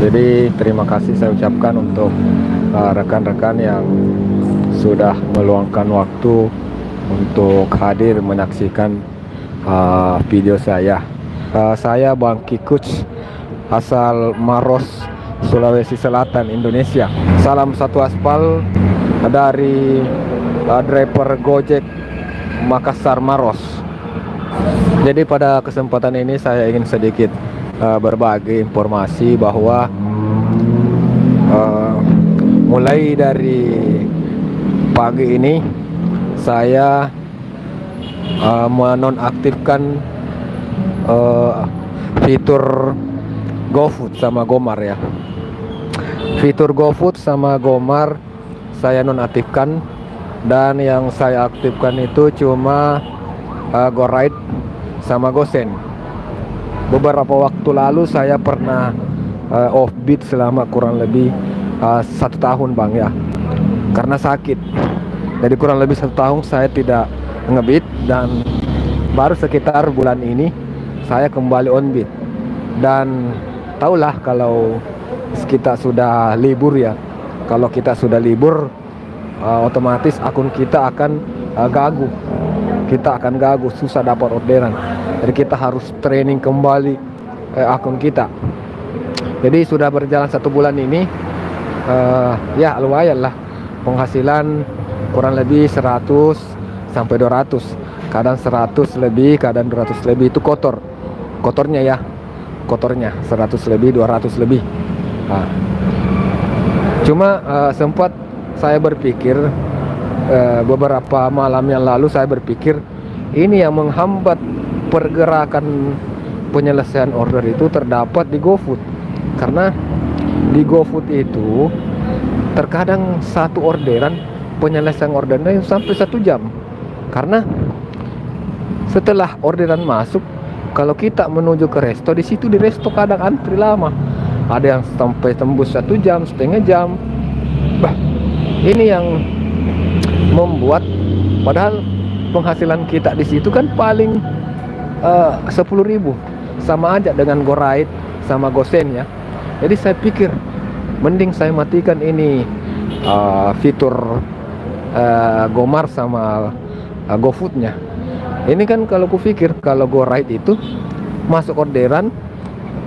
Jadi terima kasih saya ucapkan untuk rekan-rekan yang sudah meluangkan waktu untuk hadir menyaksikan video saya. Saya Bang Kikuch, asal Maros, Sulawesi Selatan, Indonesia. Salam satu aspal dari driver Gojek Makassar, Maros. Jadi pada kesempatan ini saya ingin sedikit berbagi informasi bahwa mulai dari pagi ini saya menonaktifkan fitur GoFood sama Gomar ya. Fitur GoFood sama Gomar saya nonaktifkan, dan yang saya aktifkan itu cuma GoRide sama GoSend. Beberapa waktu lalu saya pernah offbeat selama kurang lebih 1 tahun Bang ya, karena sakit. Jadi kurang lebih 1 tahun saya tidak ngebeat, dan baru sekitar bulan ini saya kembali on beat. Dan taulah kalau kita sudah libur ya, kalau kita sudah libur otomatis akun kita akan gagu. Kita akan gagu, susah dapat orderan. Jadi kita harus training kembali akun kita. Jadi sudah berjalan 1 bulan ini, ya lumayan lah penghasilan, kurang lebih 100 sampai 200. Kadang 100 lebih, kadang 200 lebih. Itu kotornya ya, kotornya 100 lebih, 200 lebih. Cuma sempat saya berpikir, beberapa malam yang lalu saya berpikir ini yang menghambat pergerakan penyelesaian order itu terdapat di GoFood. Karena di GoFood itu terkadang satu orderan penyelesaian ordernya sampai 1 jam. Karena setelah orderan masuk, kalau kita menuju ke resto, di situ di resto kadang antri lama. Ada yang sampai tembus 1 jam, setengah jam. Ini yang membuat, padahal penghasilan kita di situ kan paling 10.000, sama aja dengan GoRide sama GoSend ya. Jadi saya pikir mending saya matikan ini fitur Gomar sama GoFoodnya. Ini kan kalau kupikir, kalau GoRide itu masuk orderan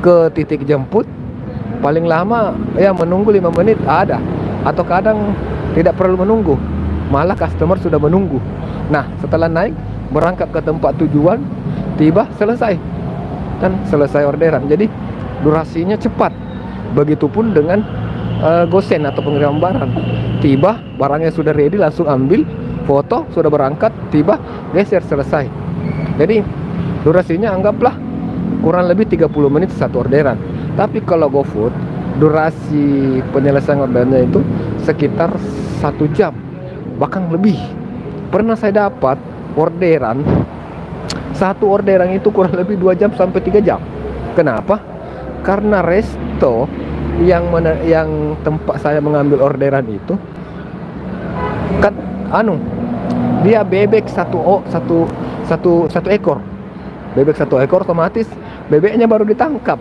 ke titik jemput paling lama ya menunggu 5 menit ada, atau kadang tidak perlu menunggu, malah customer sudah menunggu. Nah setelah naik berangkat ke tempat tujuan, tiba selesai dan selesai orderan. Jadi durasinya cepat. Begitupun dengan GoSend atau pengiriman barang. Tiba barangnya sudah ready, langsung ambil foto, sudah berangkat, tiba geser, selesai. Jadi durasinya anggaplah kurang lebih 30 menit satu orderan. Tapi kalau GoFood durasi penyelesaian ordernya itu sekitar 1 jam, bahkan lebih. Pernah saya dapat orderan, satu orderan itu kurang lebih 2 jam sampai 3 jam. Kenapa? Karena resto yang tempat saya mengambil orderan itu kan dia bebek satu ekor. Bebek 1 ekor, otomatis bebeknya baru ditangkap.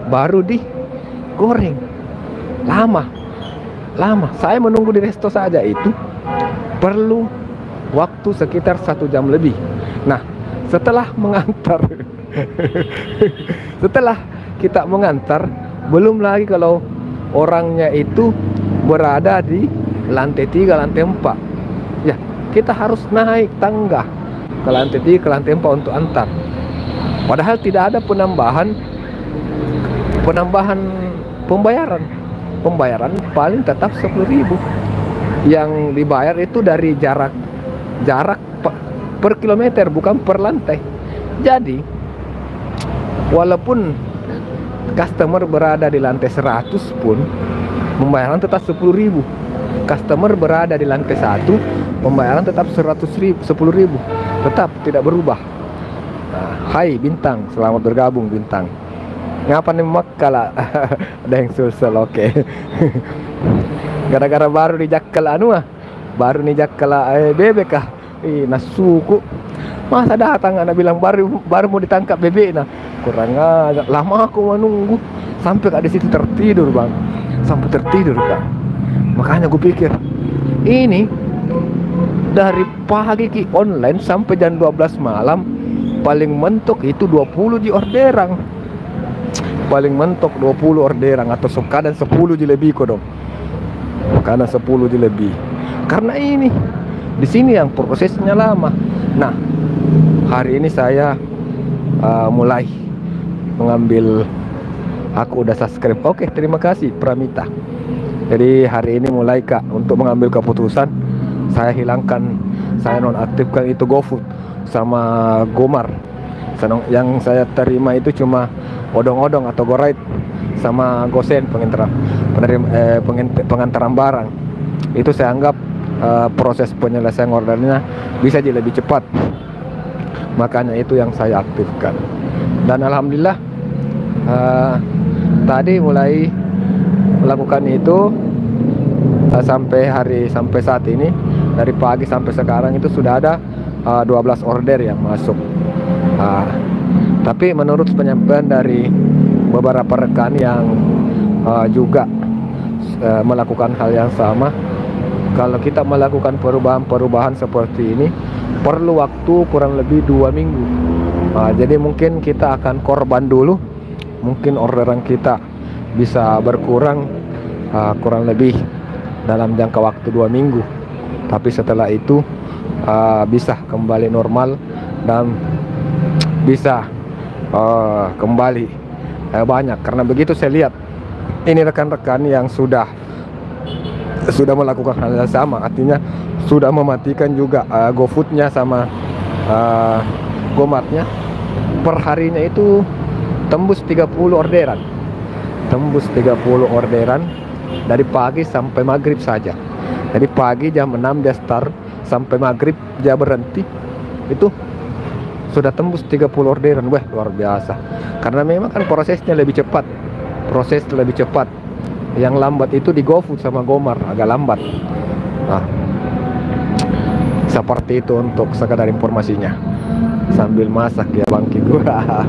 Baru digoreng. Lama. Saya menunggu di resto saja itu perlu waktu sekitar 1 jam lebih. Nah, setelah mengantar setelah kita mengantar, belum lagi kalau orangnya itu berada di lantai 3, lantai 4. Ya, kita harus naik tangga ke lantai 3, ke lantai 4 untuk antar. Padahal tidak ada penambahan pembayaran. Pembayaran paling tetap 10.000. Yang dibayar itu dari jarak per kilometer, bukan per lantai. Jadi walaupun customer berada di lantai 100 pun pembayaran tetap 10.000. Customer berada di lantai 1, pembayaran tetap 10.000, tetap tidak berubah. Nah, hai Bintang, selamat bergabung Bintang. Ngapa nih makala? Ada yang susel, oke. Gara-gara baru dijakal baru nih jakal bebek kah? Nasuku. Masa datang anak bilang baru baru mau ditangkap bebek, nah kurang agak lama aku menunggu sampai kak di situ tertidur bang, sampai tertidur kak. Makanya gue pikir ini dari pagi ki online sampai jam 12 malam paling mentok itu 20 di orderan, paling mentok 20 orderan atau kadang 10 di lebih kok dong, kadang 10 di lebih. Karena ini di sini yang prosesnya lama. Nah hari ini saya mulai mengambil, aku udah subscribe. Oke, terima kasih Pramita. Jadi hari ini mulai kak untuk mengambil keputusan, saya hilangkan, saya nonaktifkan itu GoFood sama Gomar. Yang saya terima itu cuma odong-odong atau GoRide sama Gosen pengantaran barang. Itu saya anggap proses penyelesaian ordernya bisa jadi lebih cepat. Makanya itu yang saya aktifkan. Dan alhamdulillah tadi mulai melakukan itu sampai saat ini, dari pagi sampai sekarang itu sudah ada 12 order yang masuk. Tapi menurut penyampaian dari beberapa rekan yang juga melakukan hal yang sama, kalau kita melakukan perubahan-perubahan seperti ini perlu waktu kurang lebih 2 minggu. Jadi mungkin kita akan korban dulu, mungkin orderan kita bisa berkurang kurang lebih dalam jangka waktu 2 minggu. Tapi setelah itu bisa kembali normal dan bisa kembali banyak. Karena begitu saya lihat ini rekan-rekan yang sudah melakukan hal yang sama, artinya sudah mematikan juga GoFoodnya sama Gomartnya, perharinya itu tembus 30 orderan, dari pagi sampai maghrib saja. Jadi pagi jam 6 dia start sampai maghrib dia berhenti, itu sudah tembus 30 orderan. Wah luar biasa. Karena memang kan prosesnya lebih cepat, yang lambat itu di GoFood sama Gomar, agak lambat. Nah seperti itu untuk sekadar informasinya sambil masak ya bangki gua.